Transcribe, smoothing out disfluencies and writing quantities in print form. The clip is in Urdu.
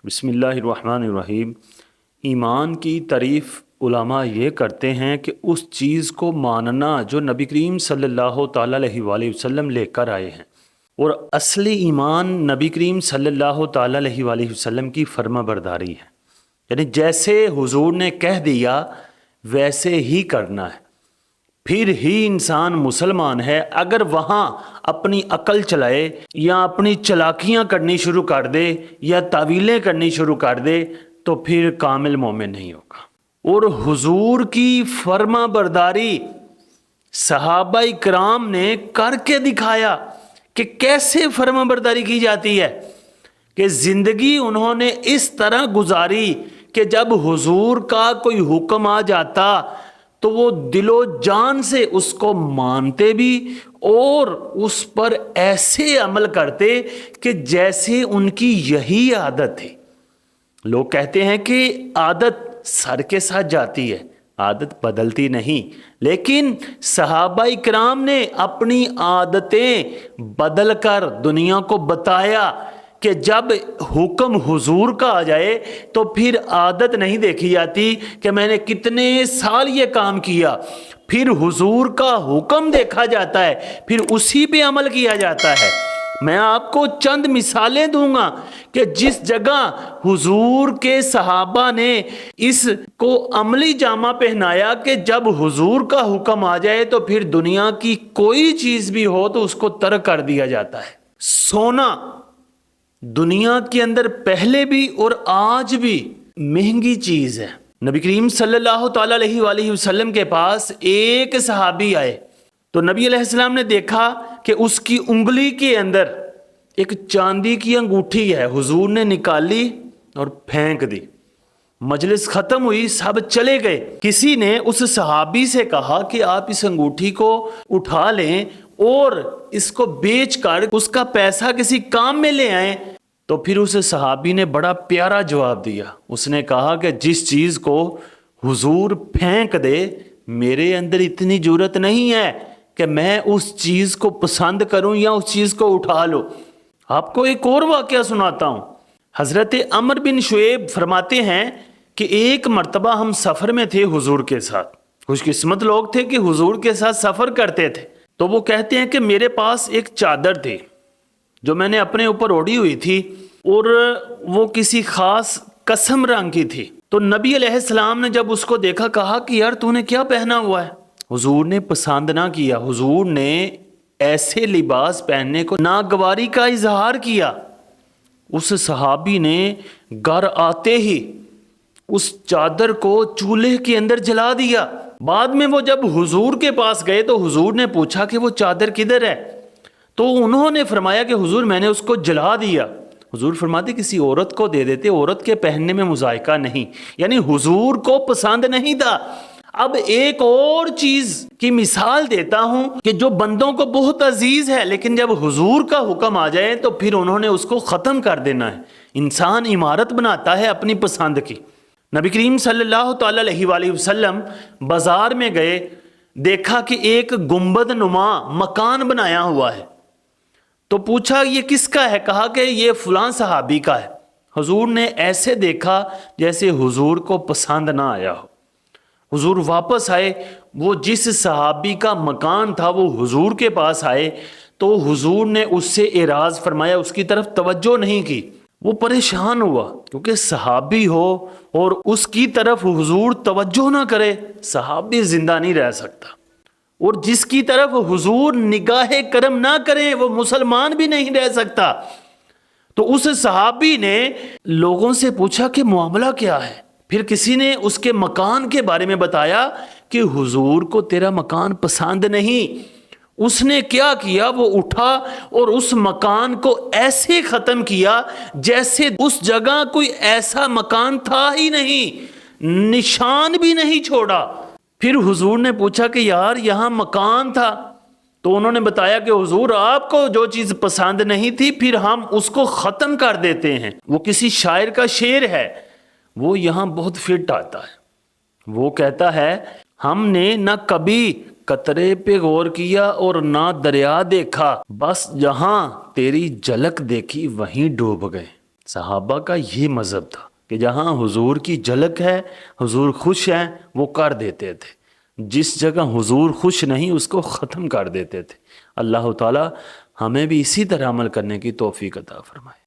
بسم اللہ الرحمن الرحیم۔ ایمان کی تعریف علماء یہ کرتے ہیں کہ اس چیز کو ماننا جو نبی کریم صلی اللہ تعالیٰ علیہ وآلہ وسلم لے کر آئے ہیں، اور اصلی ایمان نبی کریم صلی اللہ تعالیٰ علیہ وآلہ وسلم کی فرما برداری ہے، یعنی جیسے حضور نے کہہ دیا ویسے ہی کرنا ہے، پھر ہی انسان مسلمان ہے۔ اگر وہاں اپنی عقل چلائے یا اپنی چلاکیاں کرنی شروع کر دے یا تعویلیں کرنی شروع کر دے تو پھر کامل مومن نہیں ہوگا۔ اور حضور کی فرما برداری صحابہ کرام نے کر کے دکھایا کہ کیسے فرما برداری کی جاتی ہے، کہ زندگی انہوں نے اس طرح گزاری کہ جب حضور کا کوئی حکم آ جاتا تو وہ دل و جان سے اس کو مانتے بھی اور اس پر ایسے عمل کرتے کہ جیسے ان کی یہی عادت تھی۔ لوگ کہتے ہیں کہ عادت سر کے ساتھ جاتی ہے، عادت بدلتی نہیں، لیکن صحابہ کرام نے اپنی عادتیں بدل کر دنیا کو بتایا کہ جب حکم حضور کا آ جائے تو پھر عادت نہیں دیکھی جاتی کہ میں نے کتنے سال یہ کام کیا، پھر حضور کا حکم دیکھا جاتا ہے، پھر اسی پہ عمل کیا جاتا ہے۔ میں آپ کو چند مثالیں دوں گا کہ جس جگہ حضور کے صحابہ نے اس کو عملی جامہ پہنایا کہ جب حضور کا حکم آ جائے تو پھر دنیا کی کوئی چیز بھی ہو تو اس کو ترک کر دیا جاتا ہے۔ سونا دنیا کے اندر پہلے بھی اور آج بھی مہنگی چیز ہے۔ نبی کریم صلی اللہ تعالیٰ علیہ وآلہ وسلم کے پاس ایک صحابی آئے تو نبی علیہ السلام نے دیکھا کہ اس کی انگلی کے اندر ایک چاندی کی انگوٹھی ہے۔ حضور نے نکالی اور پھینک دی، مجلس ختم ہوئی، سب چلے گئے۔ کسی نے اس صحابی سے کہا کہ آپ اس انگوٹھی کو اٹھا لیں اور اس کو بیچ کر اس کا پیسہ کسی کام میں لے آئیں۔ تو پھر اس صحابی نے بڑا پیارا جواب دیا، اس نے کہا کہ جس چیز کو حضور پھینک دے میرے اندر اتنی جرأت نہیں ہے کہ میں اس چیز کو پسند کروں یا اس چیز کو اٹھا لوں۔ آپ کو ایک اور واقعہ سناتا ہوں۔ حضرت عمر بن شعیب فرماتے ہیں کہ ایک مرتبہ ہم سفر میں تھے حضور کے ساتھ، خوش قسمت لوگ تھے کہ حضور کے ساتھ سفر کرتے تھے۔ تو وہ کہتے ہیں کہ میرے پاس ایک چادر تھی جو میں نے اپنے اوپر اوڑھی ہوئی تھی اور وہ کسی خاص قسم رنگ کی تھی۔ تو نبی علیہ السلام نے جب اس کو دیکھا کہا کہ یار تو نے کیا پہنا ہوا ہے؟ حضور نے پسند نہ کیا، حضور نے ایسے لباس پہننے کو ناگواری کا اظہار کیا۔ اس صحابی نے گھر آتے ہی اس چادر کو چولہے کے اندر جلا دیا۔ بعد میں وہ جب حضور کے پاس گئے تو حضور نے پوچھا کہ وہ چادر کدھر ہے؟ تو انہوں نے فرمایا کہ حضور میں نے اس کو جلا دیا۔ حضور فرماتے کسی عورت کو دے دیتے، عورت کے پہننے میں مذائقہ نہیں، یعنی حضور کو پسند نہیں تھا۔ اب ایک اور چیز کی مثال دیتا ہوں کہ جو بندوں کو بہت عزیز ہے لیکن جب حضور کا حکم آ جائے تو پھر انہوں نے اس کو ختم کر دینا ہے۔ انسان عمارت بناتا ہے اپنی پسند کی۔ نبی کریم صلی اللہ تعالیٰ علیہ وآلہ وسلم بازار میں گئے، دیکھا کہ ایک گنبد نما مکان بنایا ہوا ہے، تو پوچھا یہ کس کا ہے؟ کہا کہ یہ فلاں صحابی کا ہے۔ حضور نے ایسے دیکھا جیسے حضور کو پسند نہ آیا ہو۔ حضور واپس آئے، وہ جس صحابی کا مکان تھا وہ حضور کے پاس آئے تو حضور نے اس سے اعراض فرمایا، اس کی طرف توجہ نہیں کی۔ وہ پریشان ہوا کیونکہ صحابی ہو اور اس کی طرف حضور توجہ نہ کرے، صحابی زندہ نہیں رہ سکتا، اور جس کی طرف حضور نگاہ کرم نہ کریں وہ مسلمان بھی نہیں رہ سکتا۔ تو اس صحابی نے لوگوں سے پوچھا کہ معاملہ کیا ہے؟ پھر کسی نے اس کے مکان کے بارے میں بتایا کہ حضور کو تیرا مکان پسند نہیں۔ اس نے کیا کیا؟ وہ اٹھا اور اس مکان کو ایسے ختم کیا جیسے اس جگہ کوئی ایسا مکان تھا ہی نہیں، نشان بھی نہیں چھوڑا۔ پھر حضور نے پوچھا کہ یار یہاں مکان تھا، تو انہوں نے بتایا کہ حضور آپ کو جو چیز پسند نہیں تھی پھر ہم اس کو ختم کر دیتے ہیں۔ وہ کسی شاعر کا شعر ہے، وہ یہاں بہت فٹ آتا ہے۔ وہ کہتا ہے ہم نے نہ کبھی قطرے پہ غور کیا اور نہ دریا دیکھا، بس جہاں تیری جھلک دیکھی وہیں ڈوب گئے۔ صحابہ کا یہ مذہب تھا کہ جہاں حضور کی جھلک ہے، حضور خوش ہیں، وہ کر دیتے تھے، جس جگہ حضور خوش نہیں اس کو ختم کر دیتے تھے۔ اللہ تعالی ہمیں بھی اسی طرح عمل کرنے کی توفیق عطا فرمائے۔